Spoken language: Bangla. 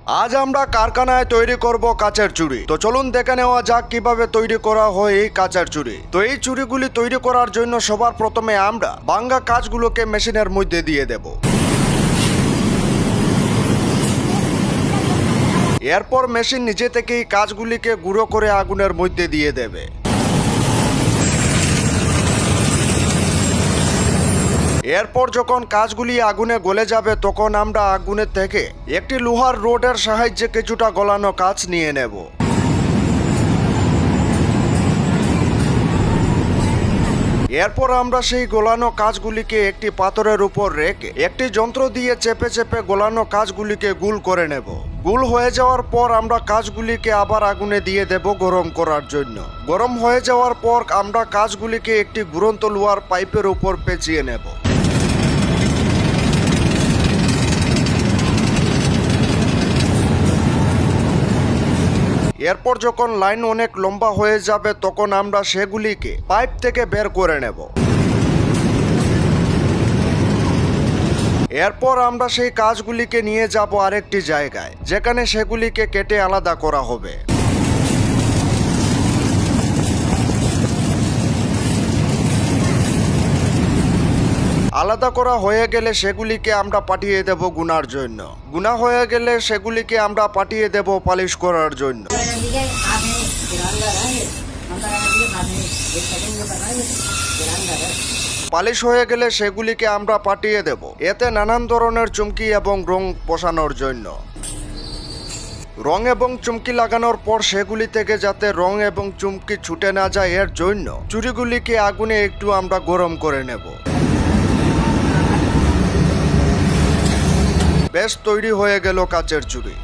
আজ আমরা কারখানায় তৈরি করব কাচের চুড়ি। তো চলুন দেখে নেওয়া যাক কিভাবে তৈরি করা হয় এই কাচের চুড়ি। তো এই চুড়িগুলি তৈরি করার জন্য সবার প্রথমে আমরা ভাঙ্গা কাঁচগুলোকে মেশিনের মধ্যে দিয়ে দেব। এরপর মেশিন নিজে থেকেই কাঁচগুলিকে গুঁড়ো করে আগুনের মধ্যে দিয়ে দেবে। এরপর যখন কাঁচগুলি আগুনে গলে যাবে তখন আমরা আগুনের থেকে একটি লোহার রডের সাহায্যে কিছুটা গলানো কাঁচ নিয়ে নেব। এরপর আমরা সেই গলানো কাঁচগুলিকে একটি পাথরের উপর রেখে একটি যন্ত্র দিয়ে চেপে চেপে গলানো কাঁচগুলিকে গুল করে নেব। গুল হয়ে যাওয়ার পর আমরা কাঁচগুলিকে আবার আগুনে দিয়ে দেব গরম করার জন্য। গরম হয়ে যাওয়ার পর আমরা কাঁচগুলিকে একটি ঘুরন্ত লোহার পাইপের উপর পেঁচিয়ে নেব। এরপর যখন লাইন অনেক লম্বা হয়ে যাবে তখন আমরা সেগুলিকে পাইপ থেকে বের করে নেব। এরপর আমরা সেই কাঁচগুলিকে নিয়ে যাব আরেকটি জায়গায়, যেখানে সেগুলিকে কেটে আলাদা করা হবে। আলাদা করা হয়ে গেলে সেগুলিকে আমরা পাঠিয়ে দেব গুনার জন্য। গুনা হয়ে গেলে সেগুলিকে আমরা পাঠিয়ে দেব পালিশ করার জন্য। পালিশ হয়ে গেলে সেগুলিকে আমরা পাঠিয়ে দেব এতে নানান ধরনের চুমকি এবং রং বসানোর জন্য। রং এবং চুমকি লাগানোর পর সেগুলি থেকে যাতে রং এবং চুমকি ছুটে না যায় এর জন্য চুড়িগুলিকে আগুনে একটু আমরা গরম করে নেব। বেশ তৈরি হয়ে গেল কাচের চুড়ি।